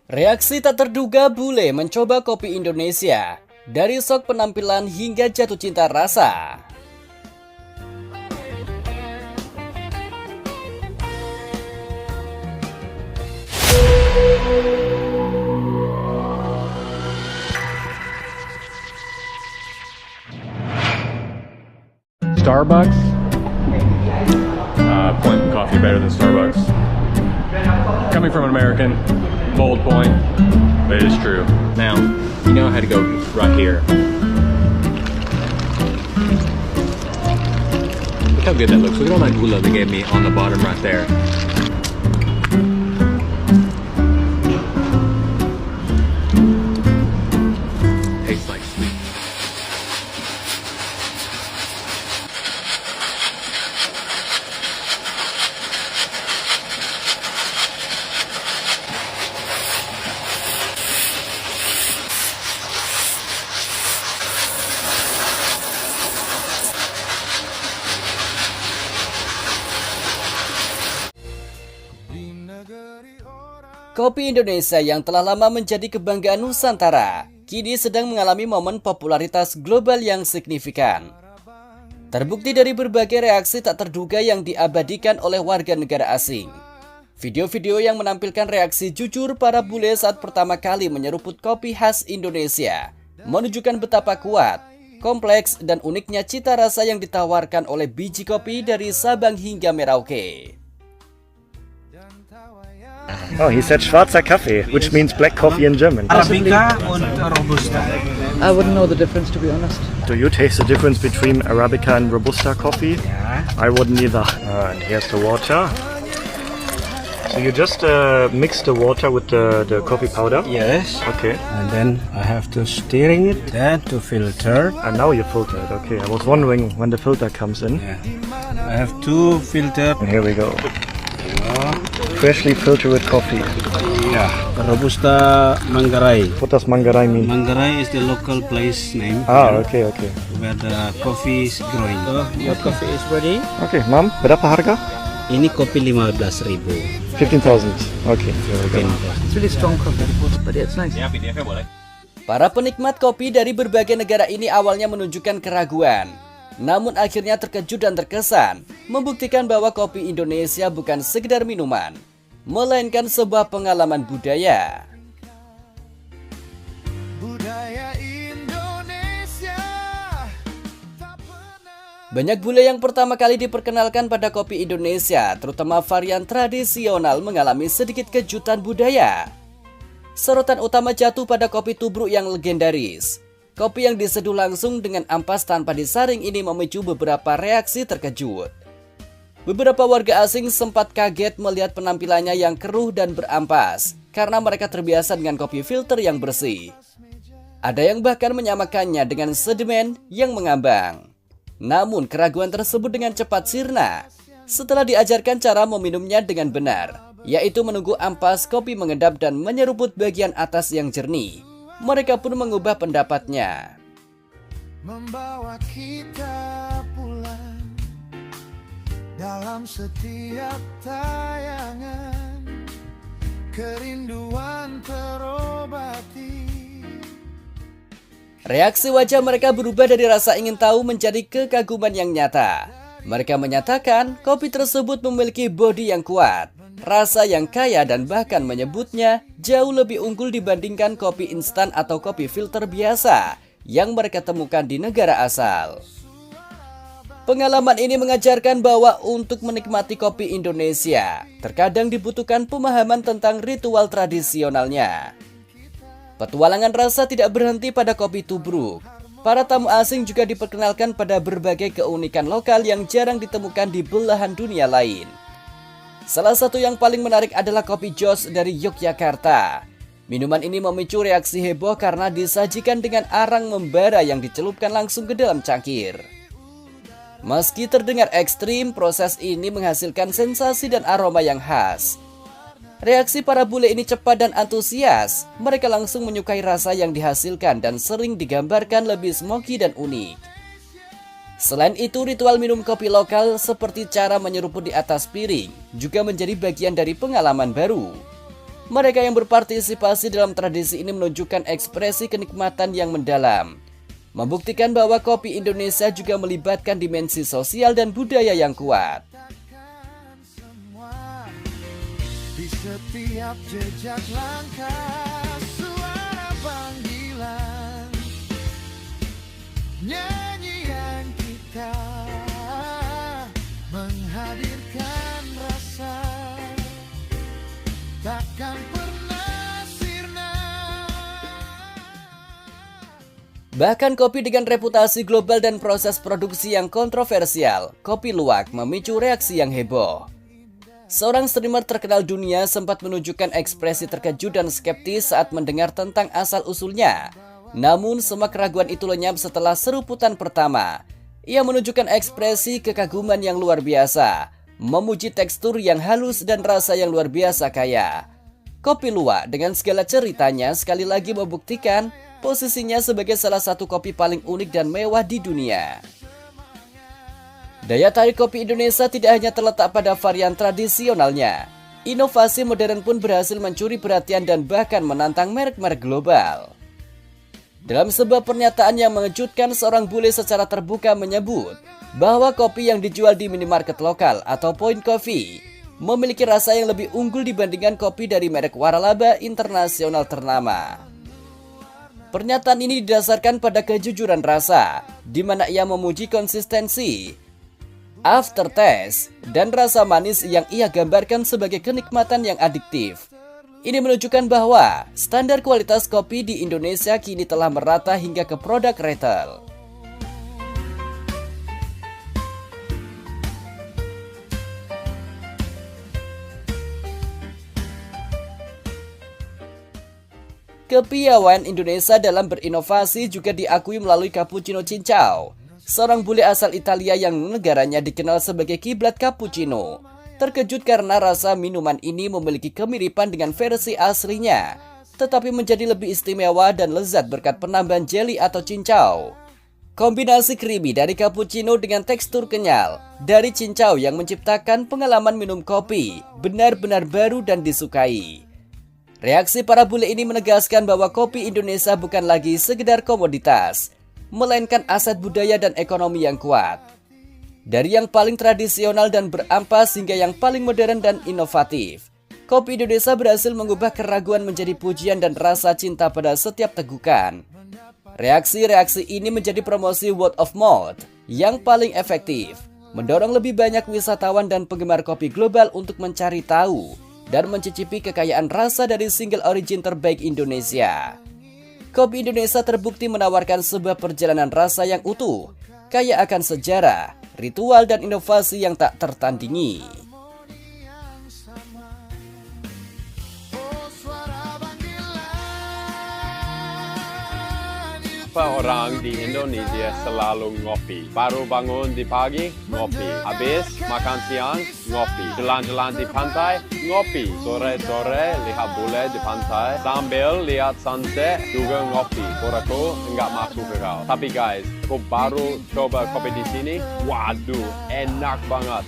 Reaksi tak terduga bule mencoba kopi Indonesia. Dari shock penampilan hingga jatuh cinta rasa. Starbucks? Point coffee better than Starbucks. Coming from an American, bold point, but it is true. Now, you know how to go right here. Look how good that looks. Look at all that gula they gave me on the bottom right there. Tastes like sweet. Kopi Indonesia yang telah lama menjadi kebanggaan Nusantara, kini sedang mengalami momen popularitas global yang signifikan. Terbukti dari berbagai reaksi tak terduga yang diabadikan oleh warga negara asing. Video-video yang menampilkan reaksi jujur para bule saat pertama kali menyeruput kopi khas Indonesia, menunjukkan betapa kuat, kompleks, dan uniknya cita rasa yang ditawarkan oleh biji kopi dari Sabang hingga Merauke. Oh, he said schwarzer Kaffee, which means black coffee in German. Arabica und Robusta. I wouldn't know the difference, to be honest. Do you taste the difference between Arabica and Robusta coffee? Yeah. I wouldn't either. And here's the water. So you just mix the water with the coffee powder? Yes. Okay. And then I have to stirring it then to filter. And now you filter it. Okay. I was wondering when the filter comes in. Yeah. I have to filter. And here we go. Freshly filtered coffee. Yeah. Robusta Manggarai. What does Manggarai mean? Manggarai is the local place name. Ah, okay, okay. Where the coffee is growing. So your coffee is ready. Okay, Mom, berapa harga? Ini kopi 15.000. 15,000. Okay. It's really strong coffee, but it's nice. Para penikmat kopi dari berbagai negara ini awalnya menunjukkan keraguan. Namun akhirnya terkejut dan terkesan, membuktikan bahwa kopi Indonesia bukan sekedar minuman, melainkan sebuah pengalaman budaya. Banyak bule yang pertama kali diperkenalkan pada kopi Indonesia, terutama varian tradisional, mengalami sedikit kejutan budaya. Sorotan utama jatuh pada kopi tubruk yang legendaris. Kopi yang diseduh langsung dengan ampas tanpa disaring ini memicu beberapa reaksi terkejut. Beberapa warga asing sempat kaget melihat penampilannya yang keruh dan berampas karena mereka terbiasa dengan kopi filter yang bersih. Ada yang bahkan menyamakannya dengan sedimen yang mengambang. Namun keraguan tersebut dengan cepat sirna setelah diajarkan cara meminumnya dengan benar, yaitu menunggu ampas kopi mengendap dan menyeruput bagian atas yang jernih. Mereka pun mengubah pendapatnya. Membawa kita pulang dalam setiap tayangan, kerinduan terobati. Reaksi wajah mereka berubah dari rasa ingin tahu menjadi kekaguman yang nyata. Mereka menyatakan kopi tersebut memiliki bodi yang kuat, rasa yang kaya, dan bahkan menyebutnya jauh lebih unggul dibandingkan kopi instan atau kopi filter biasa yang mereka temukan di negara asal. Pengalaman ini mengajarkan bahwa untuk menikmati kopi Indonesia, terkadang dibutuhkan pemahaman tentang ritual tradisionalnya. Petualangan rasa tidak berhenti pada kopi tubruk. Para tamu asing juga diperkenalkan pada berbagai keunikan lokal yang jarang ditemukan di belahan dunia lain. Salah satu yang paling menarik adalah kopi Jos dari Yogyakarta. Minuman ini memicu reaksi heboh karena disajikan dengan arang membara yang dicelupkan langsung ke dalam cangkir. Meski terdengar ekstrim, proses ini menghasilkan sensasi dan aroma yang khas. Reaksi para bule ini cepat dan antusias. Mereka langsung menyukai rasa yang dihasilkan dan sering digambarkan lebih smoky dan unik. Selain itu, ritual minum kopi lokal seperti cara menyeruput di atas piring juga menjadi bagian dari pengalaman baru. Mereka yang berpartisipasi dalam tradisi ini menunjukkan ekspresi kenikmatan yang mendalam, membuktikan bahwa kopi Indonesia juga melibatkan dimensi sosial dan budaya yang kuat. Di setiap jejak langkah, suara panggilan, nyanyian kita menghadirkan rasa, takkan pernah sirna. Bahkan kopi dengan reputasi global dan proses produksi yang kontroversial, Kopi Luwak memicu reaksi yang heboh. Seorang streamer terkenal dunia sempat menunjukkan ekspresi terkejut dan skeptis saat mendengar tentang asal-usulnya. Namun semua keraguan itu lenyap setelah seruputan pertama. Ia menunjukkan ekspresi kekaguman yang luar biasa, memuji tekstur yang halus dan rasa yang luar biasa kaya. Kopi Luwak dengan segala ceritanya sekali lagi membuktikan posisinya sebagai salah satu kopi paling unik dan mewah di dunia. Daya tarik kopi Indonesia tidak hanya terletak pada varian tradisionalnya. Inovasi modern pun berhasil mencuri perhatian dan bahkan menantang merek-merek global. Dalam sebuah pernyataan yang mengejutkan, seorang bule secara terbuka menyebut bahwa kopi yang dijual di minimarket lokal atau point coffee memiliki rasa yang lebih unggul dibandingkan kopi dari merek waralaba internasional ternama. Pernyataan ini didasarkan pada kejujuran rasa, di mana ia memuji konsistensi, aftertaste, dan rasa manis yang ia gambarkan sebagai kenikmatan yang adiktif. Ini menunjukkan bahwa standar kualitas kopi di Indonesia kini telah merata hingga ke produk retail. Kepiawaian Indonesia dalam berinovasi juga diakui melalui cappuccino cincau. Seorang bule asal Italia yang negaranya dikenal sebagai kiblat cappuccino terkejut karena rasa minuman ini memiliki kemiripan dengan versi aslinya, tetapi menjadi lebih istimewa dan lezat berkat penambahan jelly atau cincau. Kombinasi creamy dari cappuccino dengan tekstur kenyal dari cincau yang menciptakan pengalaman minum kopi benar-benar baru dan disukai. Reaksi para bule ini menegaskan bahwa kopi Indonesia bukan lagi sekedar komoditas, melainkan aset budaya dan ekonomi yang kuat. Dari yang paling tradisional dan berampas hingga yang paling modern dan inovatif, kopi Indonesia berhasil mengubah keraguan menjadi pujian dan rasa cinta pada setiap tegukan. Reaksi-reaksi ini menjadi promosi word of mouth yang paling efektif, mendorong lebih banyak wisatawan dan penggemar kopi global untuk mencari tahu dan mencicipi kekayaan rasa dari single origin terbaik Indonesia. Kopi Indonesia terbukti menawarkan sebuah perjalanan rasa yang utuh, kaya akan sejarah, ritual, dan inovasi yang tak tertandingi. Orang di Indonesia selalu ngopi. Baru bangun di pagi, ngopi. Habis makan siang, ngopi. Jalan-jalan di pantai, ngopi. Sore-sore lihat bule di pantai sambil lihat sunset juga ngopi. Aku enggak masuk ke kau. Tapi guys, aku baru coba kopi di sini. Waduh, enak banget.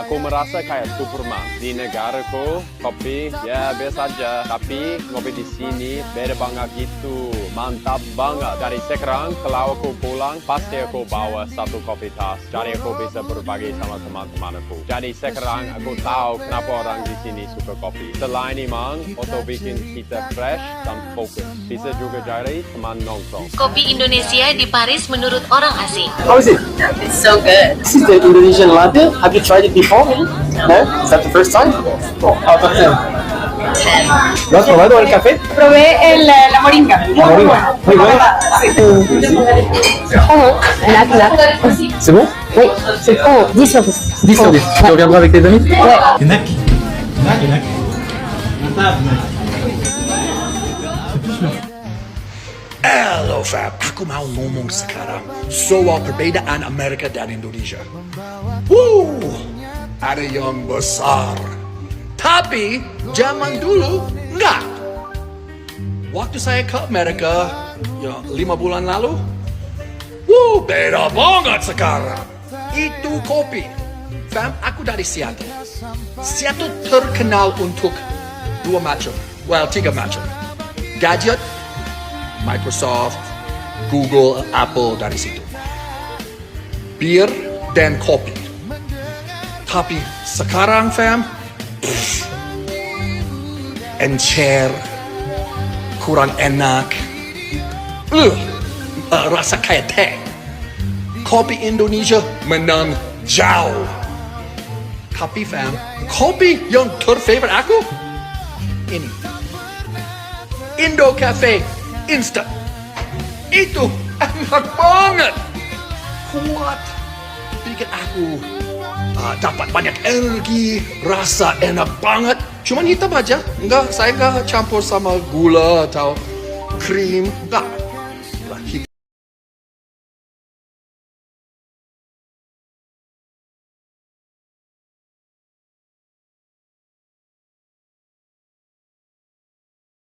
Aku merasa kayak Superman. Di negaraku, kopi ya biasa aja. Tapi ngopi di sini beda banget gitu. Mantap banget. Dari sekarang kalau aku pulang pasti aku bawa satu kopi tas, jadi aku bisa berbagi sama teman-temanku. Jadi sekarang aku tahu kenapa orang di sini suka kopi. Selain imang, untuk bikin kita fresh dan fokus, bisa juga jadi teman nongkrong. Kopi Indonesia di Paris menurut orang asing. How is it? It's so good. This is the Indonesian latte. Have you tried it before? No? Is that the first time? Oh, out of 10. ¿Lo has probado el café? Probé la moringa. Muy bueno. C'est bon? Oui, c'est bon. 10 sur 10. 10 sur 10. Tu reviendras avec tes amis? Ouais. Enak. Hello fam, aku mau ngomong sekarang soal perbedaan Amerika dan Indonesia. Ada yang besar. Tapi zaman dulu enggak. Waktu saya ke Amerika 5 bulan lalu, Beda banget sekarang. Itu kopi. Fam, aku dari Seattle. Seattle terkenal untuk 2 macam. Well, 3 macam. Gadget, Microsoft, Google, Apple dari situ. Bir dan kopi. Tapi sekarang, fam, encer, kurang enak. Rasa kayak teh. Kopi Indonesia menang jauh. Tapi fam, kopi yang terfavorite aku ini. Indo Cafe Instant. Itu enak banget. Kuat. Bikin aku dapat banyak energi. Rasa enak banget. Cuman hitam aja. Saya nggak campur sama gula atau krim. Enggak.